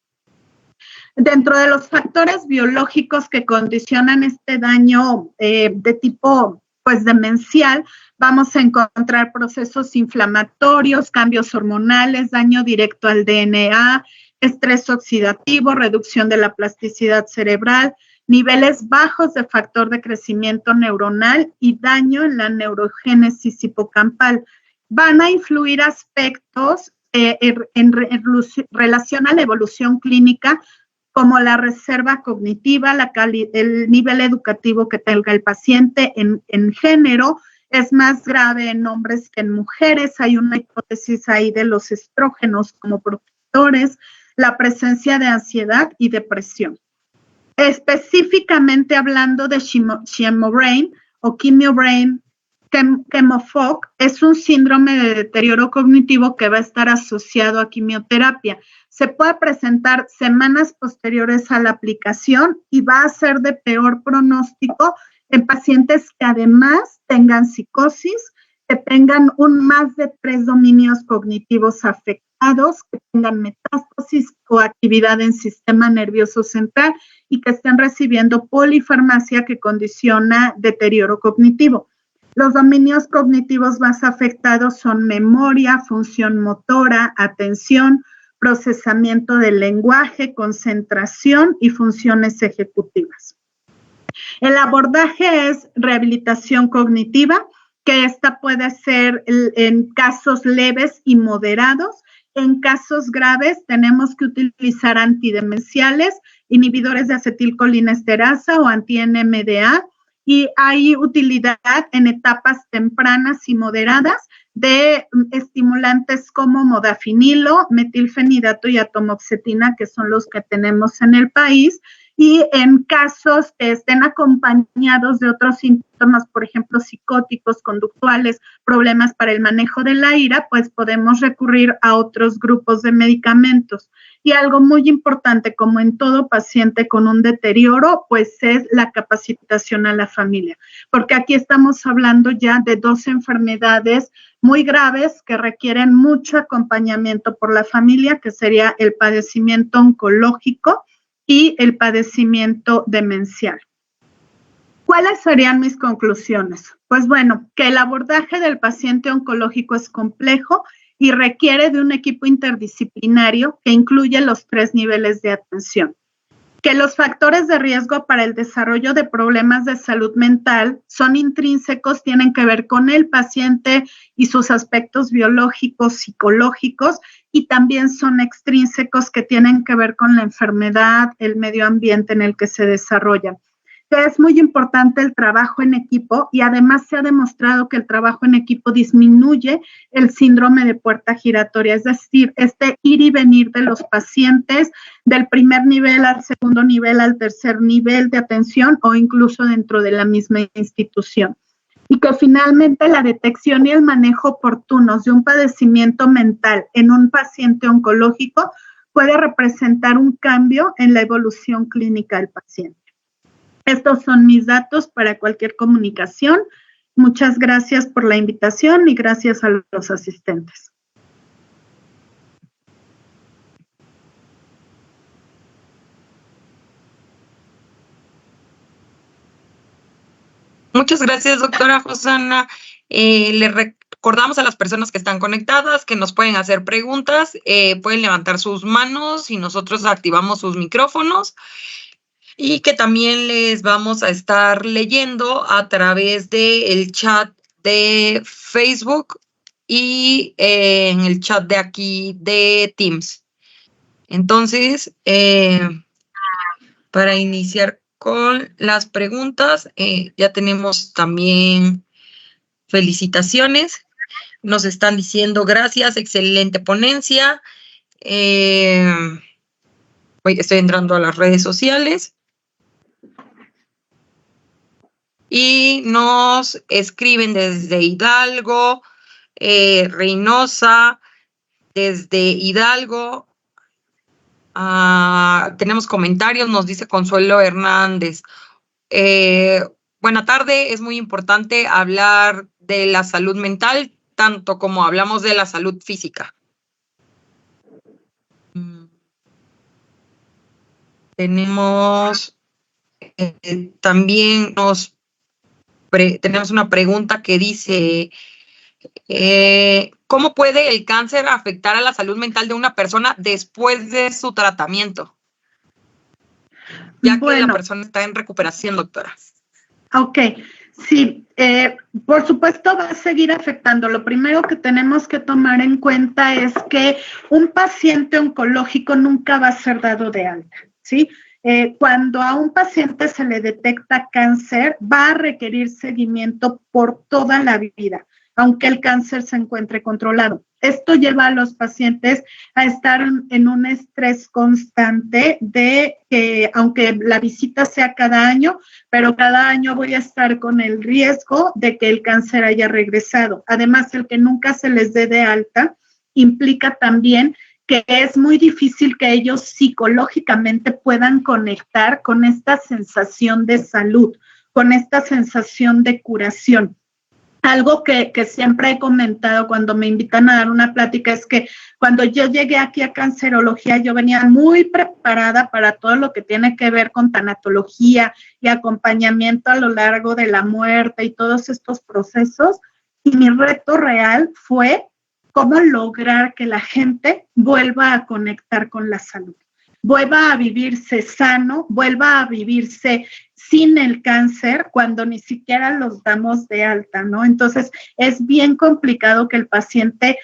Dentro de los factores biológicos que condicionan este daño de tipo demencial, vamos a encontrar procesos inflamatorios, cambios hormonales, daño directo al DNA, estrés oxidativo, reducción de la plasticidad cerebral, niveles bajos de factor de crecimiento neuronal y daño en la neurogénesis hipocampal. Van a influir aspectos en relación a la evolución clínica, como la reserva cognitiva, el nivel educativo que tenga el paciente en género. Es más grave en hombres que en mujeres. Hay una hipótesis ahí de los estrógenos como protectores, la presencia de ansiedad y depresión. Específicamente hablando de quimiobrain o quimiobrain, quimofog es un síndrome de deterioro cognitivo que va a estar asociado a quimioterapia. Se puede presentar semanas posteriores a la aplicación y va a ser de peor pronóstico en pacientes que además tengan psicosis, que tengan más de 3 dominios cognitivos afectados, que tengan metástasis o actividad en sistema nervioso central y que estén recibiendo polifarmacia que condiciona deterioro cognitivo. Los dominios cognitivos más afectados son memoria, función motora, atención, procesamiento del lenguaje, concentración y funciones ejecutivas. El abordaje es rehabilitación cognitiva, que esta puede ser en casos leves y moderados, En casos graves tenemos que utilizar antidemenciales, inhibidores de acetilcolinesterasa o anti-NMDA, y hay utilidad en etapas tempranas y moderadas de estimulantes como modafinilo, metilfenidato y atomoxetina, que son los que tenemos en el país. Y en casos que estén acompañados de otros síntomas, por ejemplo, psicóticos, conductuales, problemas para el manejo de la ira, pues podemos recurrir a otros grupos de medicamentos. Y algo muy importante, como en todo paciente con un deterioro, pues es la capacitación a la familia, porque aquí estamos hablando ya de 2 enfermedades muy graves que requieren mucho acompañamiento por la familia, que sería el padecimiento oncológico y el padecimiento demencial. ¿Cuáles serían mis conclusiones? Pues bueno, que el abordaje del paciente oncológico es complejo y requiere de un equipo interdisciplinario que incluye los 3 niveles de atención. Que los factores de riesgo para el desarrollo de problemas de salud mental son intrínsecos, tienen que ver con el paciente y sus aspectos biológicos, psicológicos, y también son extrínsecos que tienen que ver con la enfermedad, el medio ambiente en el que se desarrollan. Es muy importante el trabajo en equipo y además se ha demostrado que el trabajo en equipo disminuye el síndrome de puerta giratoria, es decir, este ir y venir de los pacientes del primer nivel al segundo nivel, al tercer nivel de atención o incluso dentro de la misma institución. Y que finalmente la detección y el manejo oportunos de un padecimiento mental en un paciente oncológico puede representar un cambio en la evolución clínica del paciente. Estos son mis datos para cualquier comunicación. Muchas gracias por la invitación y gracias a los asistentes. Muchas gracias, doctora Josana. Le recordamos a las personas que están conectadas que nos pueden hacer preguntas, pueden levantar sus manos y nosotros activamos sus micrófonos. Y que también les vamos a estar leyendo a través del chat de Facebook y en el chat de aquí de Teams. Entonces, para iniciar con las preguntas, ya tenemos también felicitaciones. Nos están diciendo gracias, excelente ponencia. Estoy entrando a las redes sociales. Y nos escriben desde Hidalgo, Reynosa, desde Hidalgo. Tenemos comentarios, nos dice Consuelo Hernández. Buena tarde, es muy importante hablar de la salud mental, tanto como hablamos de la salud física. Tenemos también tenemos una pregunta que dice, ¿cómo puede el cáncer afectar a la salud mental de una persona después de su tratamiento? Ya que la persona está en recuperación, doctora. Ok, sí, por supuesto va a seguir afectando. Lo primero que tenemos que tomar en cuenta es que un paciente oncológico nunca va a ser dado de alta, ¿sí? Cuando a un paciente se le detecta cáncer, va a requerir seguimiento por toda la vida, aunque el cáncer se encuentre controlado. Esto lleva a los pacientes a estar en un estrés constante de que, aunque la visita sea cada año, pero cada año voy a estar con el riesgo de que el cáncer haya regresado. Además, el que nunca se les dé de alta implica también que es muy difícil que ellos psicológicamente puedan conectar con esta sensación de salud, con esta sensación de curación. Algo que siempre he comentado cuando me invitan a dar una plática es que cuando yo llegué aquí a cancerología, yo venía muy preparada para todo lo que tiene que ver con tanatología y acompañamiento a lo largo de la muerte y todos estos procesos. Y mi reto real fue cómo lograr que la gente vuelva a conectar con la salud, vuelva a vivirse sano, vuelva a vivirse sin el cáncer cuando ni siquiera los damos de alta, ¿no? Entonces, es bien complicado que el paciente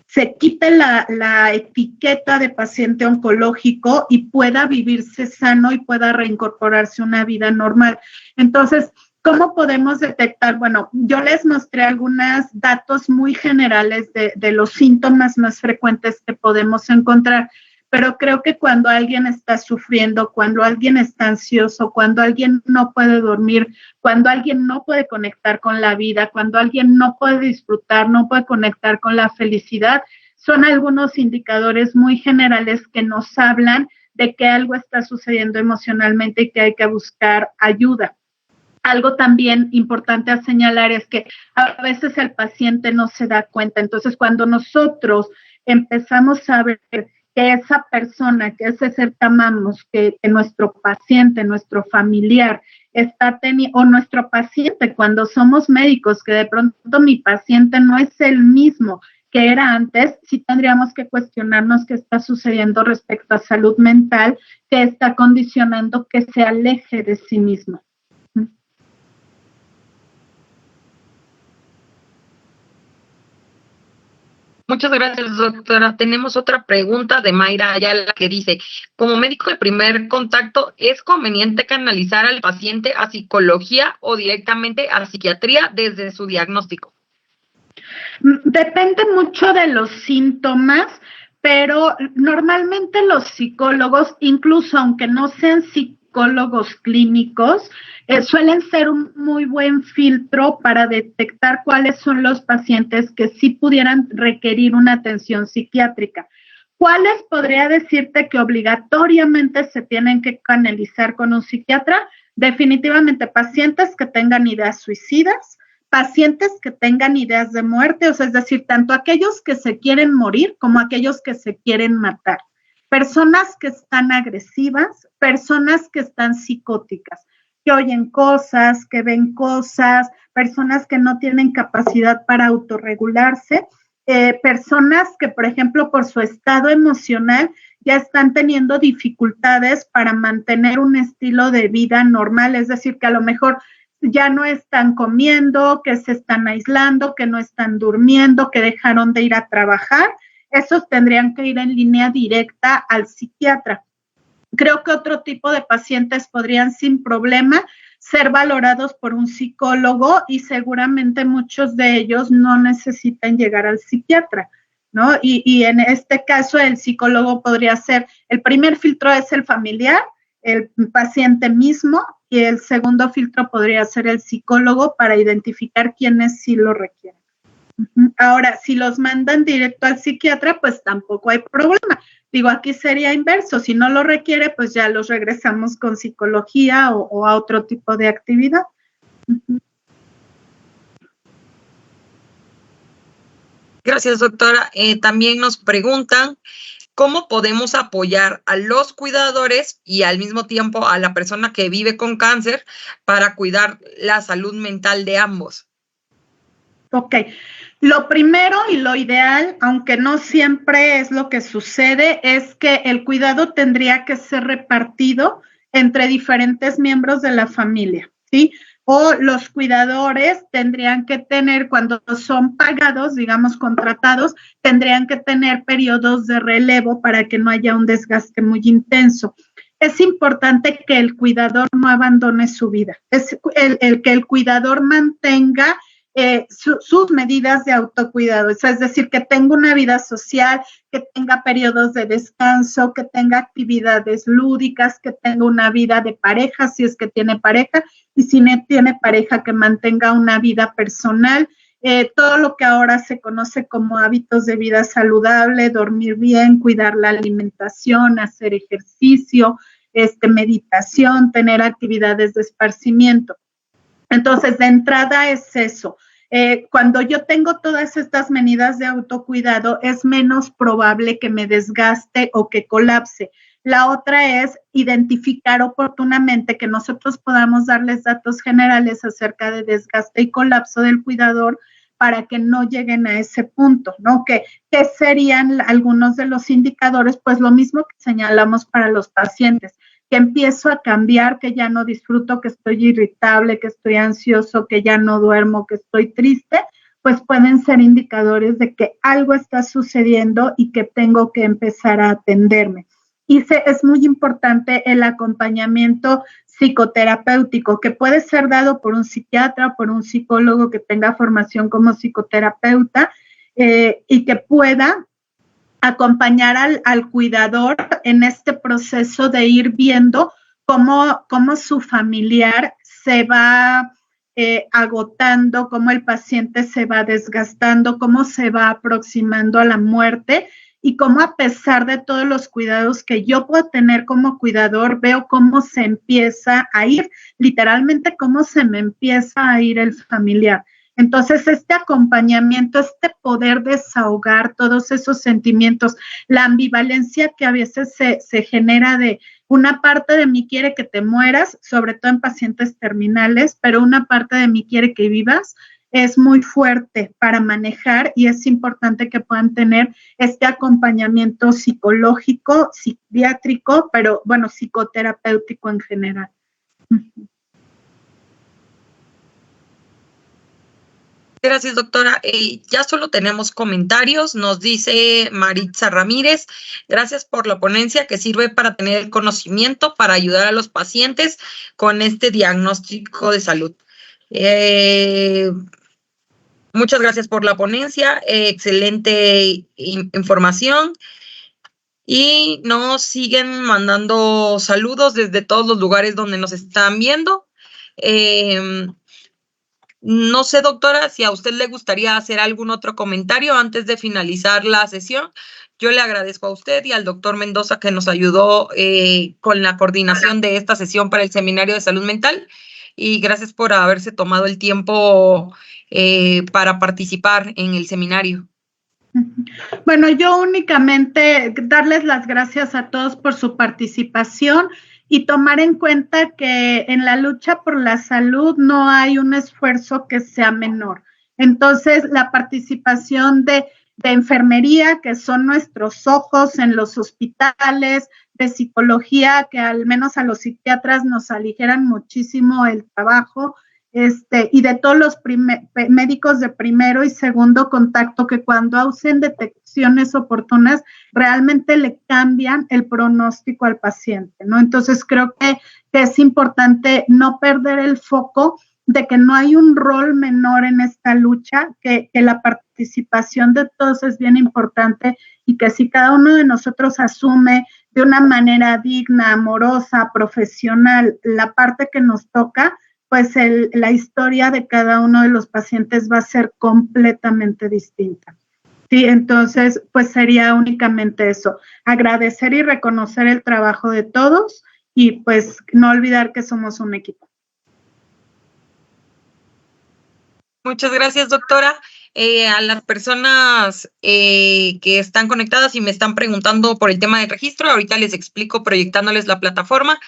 se quite la etiqueta de paciente oncológico y pueda vivirse sano y pueda reincorporarse a una vida normal. Entonces, ¿cómo podemos detectar? Bueno, yo les mostré algunos datos muy generales de los síntomas más frecuentes que podemos encontrar, pero creo que cuando alguien está sufriendo, cuando alguien está ansioso, cuando alguien no puede dormir, cuando alguien no puede conectar con la vida, cuando alguien no puede disfrutar, no puede conectar con la felicidad, son algunos indicadores muy generales que nos hablan de que algo está sucediendo emocionalmente y que hay que buscar ayuda. Algo también importante a señalar es que a veces el paciente no se da cuenta. Entonces, cuando nosotros empezamos a ver que esa persona, que ese ser que amamos, que nuestro paciente, nuestro familiar está teniendo, o nuestro paciente, cuando somos médicos, que de pronto mi paciente no es el mismo que era antes, sí tendríamos que cuestionarnos qué está sucediendo respecto a salud mental, que está condicionando que se aleje de sí mismo. Muchas gracias, doctora. Tenemos otra pregunta de Mayra Ayala que dice, como médico de primer contacto, ¿es conveniente canalizar al paciente a psicología o directamente a psiquiatría desde su diagnóstico? Depende mucho de los síntomas, pero normalmente los psicólogos, incluso aunque no sean psicólogos clínicos, suelen ser un muy buen filtro para detectar cuáles son los pacientes que sí pudieran requerir una atención psiquiátrica. ¿Cuáles podría decirte que obligatoriamente se tienen que canalizar con un psiquiatra? Definitivamente pacientes que tengan ideas suicidas, pacientes que tengan ideas de muerte, o sea, es decir, tanto aquellos que se quieren morir como aquellos que se quieren matar. Personas que están agresivas, personas que están psicóticas, que oyen cosas, que ven cosas, personas que no tienen capacidad para autorregularse, personas que, por ejemplo, por su estado emocional ya están teniendo dificultades para mantener un estilo de vida normal, es decir, que a lo mejor ya no están comiendo, que se están aislando, que no están durmiendo, que dejaron de ir a trabajar, esos tendrían que ir en línea directa al psiquiatra. Creo que otro tipo de pacientes podrían sin problema ser valorados por un psicólogo y seguramente muchos de ellos no necesitan llegar al psiquiatra, ¿no? Y en este caso el psicólogo podría ser, el primer filtro es el familiar, el paciente mismo, y el segundo filtro podría ser el psicólogo para identificar quiénes sí lo requieren. Ahora, si los mandan directo al psiquiatra, pues tampoco hay problema. Digo, aquí sería inverso. Si no lo requiere, pues ya los regresamos con psicología o a otro tipo de actividad. Gracias, doctora. También nos preguntan, ¿cómo podemos apoyar a los cuidadores y al mismo tiempo a la persona que vive con cáncer para cuidar la salud mental de ambos? Ok. Lo primero y lo ideal, aunque no siempre es lo que sucede, es que el cuidado tendría que ser repartido entre diferentes miembros de la familia, ¿sí? O los cuidadores tendrían que tener, cuando son pagados, digamos, contratados, tendrían que tener periodos de relevo para que no haya un desgaste muy intenso. Es importante que el cuidador no abandone su vida, es que el cuidador mantenga sus medidas de autocuidado, es decir, que tenga una vida social, que tenga periodos de descanso, que tenga actividades lúdicas, que tenga una vida de pareja, si es que tiene pareja, y si no tiene pareja, que mantenga una vida personal, todo lo que ahora se conoce como hábitos de vida saludable, dormir bien, cuidar la alimentación, hacer ejercicio, meditación, tener actividades de esparcimiento. Entonces, de entrada es eso. Cuando yo tengo todas estas medidas de autocuidado, es menos probable que me desgaste o que colapse. La otra es identificar oportunamente que nosotros podamos darles datos generales acerca de desgaste y colapso del cuidador para que no lleguen a ese punto, ¿no? ¿Qué serían algunos de los indicadores? Pues lo mismo que señalamos para los pacientes, que empiezo a cambiar, que ya no disfruto, que estoy irritable, que estoy ansioso, que ya no duermo, que estoy triste, pues pueden ser indicadores de que algo está sucediendo y que tengo que empezar a atenderme. Y es muy importante el acompañamiento psicoterapéutico, que puede ser dado por un psiquiatra, por un psicólogo que tenga formación como psicoterapeuta y que pueda acompañar al cuidador en este proceso de ir viendo cómo su familiar se va agotando, cómo el paciente se va desgastando, cómo se va aproximando a la muerte y cómo a pesar de todos los cuidados que yo puedo tener como cuidador, veo cómo se empieza a ir, literalmente cómo se me empieza a ir el familiar. Entonces, este acompañamiento, este poder desahogar todos esos sentimientos, la ambivalencia que a veces se genera de una parte de mí quiere que te mueras, sobre todo en pacientes terminales, pero una parte de mí quiere que vivas, es muy fuerte para manejar y es importante que puedan tener este acompañamiento psicológico, psiquiátrico, pero bueno, psicoterapéutico en general. Gracias, doctora. Ya solo tenemos comentarios. Nos dice Maritza Ramírez, gracias por la ponencia que sirve para tener el conocimiento para ayudar a los pacientes con este diagnóstico de salud. Muchas gracias por la ponencia, excelente información. Y nos siguen mandando saludos desde todos los lugares donde nos están viendo. No sé, doctora, si a usted le gustaría hacer algún otro comentario antes de finalizar la sesión. Yo le agradezco a usted y al doctor Mendoza que nos ayudó con la coordinación de esta sesión para el Seminario de Salud Mental. Y gracias por haberse tomado el tiempo para participar en el seminario. Bueno, yo únicamente darles las gracias a todos por su participación y tomar en cuenta que en la lucha por la salud no hay un esfuerzo que sea menor. Entonces, la participación de enfermería, que son nuestros ojos en los hospitales, de psicología, que al menos a los psiquiatras nos aligeran muchísimo el trabajo, y de todos los médicos de primero y segundo contacto que cuando hacen detecciones oportunas realmente le cambian el pronóstico al paciente, ¿no? Entonces creo que es importante no perder el foco de que no hay un rol menor en esta lucha, que la participación de todos es bien importante y que si cada uno de nosotros asume de una manera digna, amorosa, profesional la parte que nos toca, pues la historia de cada uno de los pacientes va a ser completamente distinta. Sí, entonces, pues sería únicamente eso, agradecer y reconocer el trabajo de todos y pues no olvidar que somos un equipo. Muchas gracias, doctora. A las personas que están conectadas y me están preguntando por el tema del registro, ahorita les explico proyectándoles la plataforma.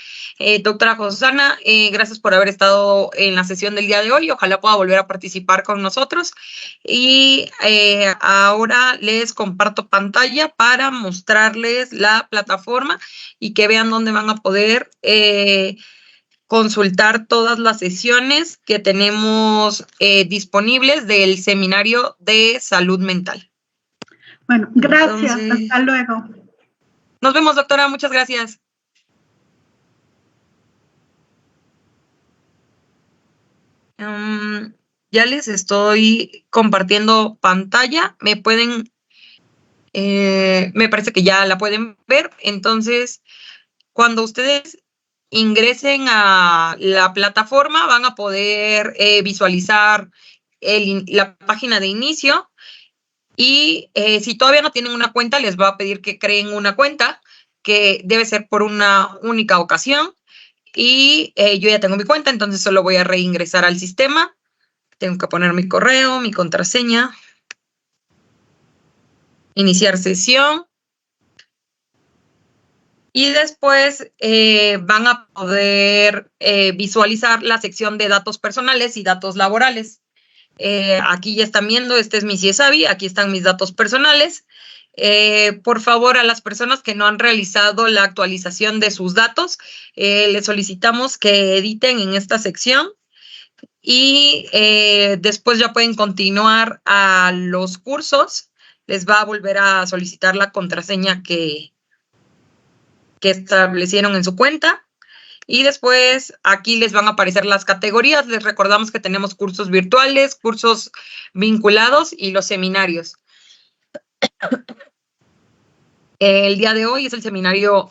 Doctora Josana, gracias por haber estado en la sesión del día de hoy. Ojalá pueda volver a participar con nosotros. Y ahora les comparto pantalla para mostrarles la plataforma y que vean dónde van a poder consultar todas las sesiones que tenemos disponibles del Seminario de Salud Mental. Bueno, gracias. Entonces, hasta luego. Nos vemos, doctora. Muchas gracias. Ya les estoy compartiendo pantalla. Me parece que ya la pueden ver. Entonces, cuando ustedes ingresen a la plataforma, van a poder visualizar la página de inicio y si todavía no tienen una cuenta, les va a pedir que creen una cuenta, que debe ser por una única ocasión. Y yo ya tengo mi cuenta, entonces solo voy a reingresar al sistema. Tengo que poner mi correo, mi contraseña, iniciar sesión. Y después van a poder visualizar la sección de datos personales y datos laborales. Aquí ya están viendo, este es mi CIESAVI, aquí están mis datos personales. Por favor, a las personas que no han realizado la actualización de sus datos, les solicitamos que editen en esta sección, Y después ya pueden continuar a los cursos. Les va a volver a solicitar la contraseña que establecieron en su cuenta. Y después aquí les van a aparecer las categorías. Les recordamos que tenemos cursos virtuales, cursos vinculados y los seminarios. El día de hoy es el seminario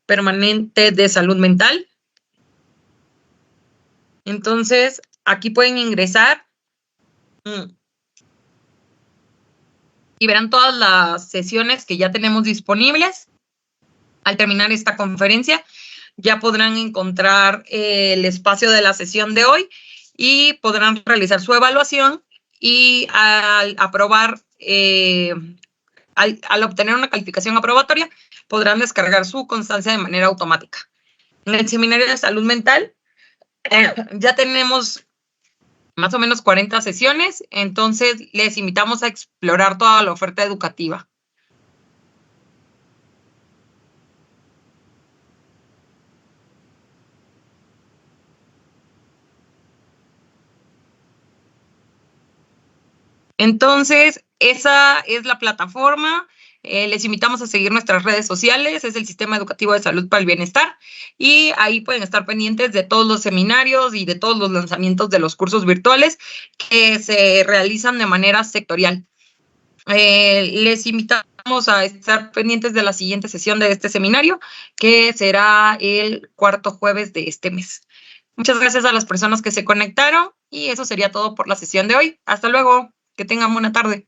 permanente de salud mental. Entonces, aquí pueden ingresar y verán todas las sesiones que ya tenemos disponibles. Al terminar esta conferencia, ya podrán encontrar el espacio de la sesión de hoy y podrán realizar su evaluación y al aprobar, al obtener una calificación aprobatoria, podrán descargar su constancia de manera automática. En el seminario de salud mental ya tenemos más o menos 40 sesiones, entonces les invitamos a explorar toda la oferta educativa. Entonces, esa es la plataforma. Les invitamos a seguir nuestras redes sociales, es el Sistema Educativo de Salud para el Bienestar, y ahí pueden estar pendientes de todos los seminarios y de todos los lanzamientos de los cursos virtuales que se realizan de manera sectorial. Les invitamos a estar pendientes de la siguiente sesión de este seminario, que será el cuarto jueves de este mes. Muchas gracias a las personas que se conectaron y eso sería todo por la sesión de hoy. Hasta luego. Que tengan buena tarde.